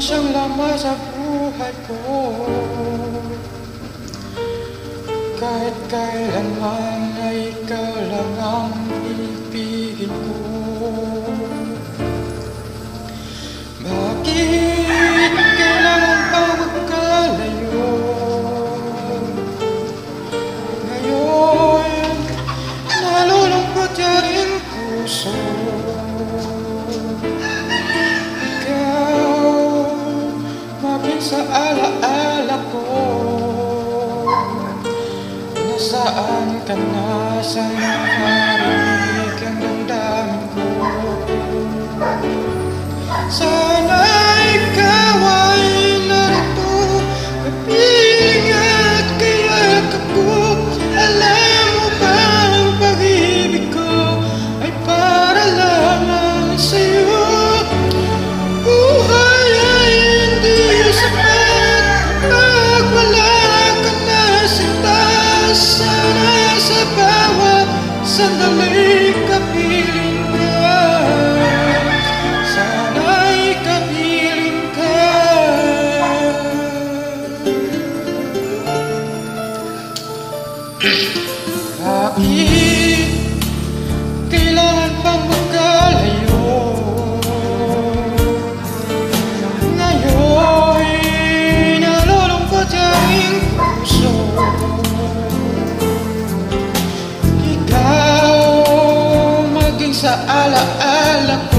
siyang laman sa buhay ko. Kahit kailanman ay ikaw lang ang ibigin ko. Bakit kailangan pa magkalayo? Ngayon, nalulungkot yung aking puso. Ikaw, maging sa alaala ko. Nasaan ka na sa nakarinig ang damdamin ko? Sana ikaw ay narito, kapiling at kayakap ko. Alam mo ba ang pag-ibig ko ay para lamang sa'yo? Buhay ay hindi sapat kapag wala ka na sinta. Sana sa bawat sandali kapiling ka. Sana'y kapiling ka. Bakit kailangan pang magkalayo? Ngayon nalulungkot yung aking puso. Ikaw maging sa alaala ko.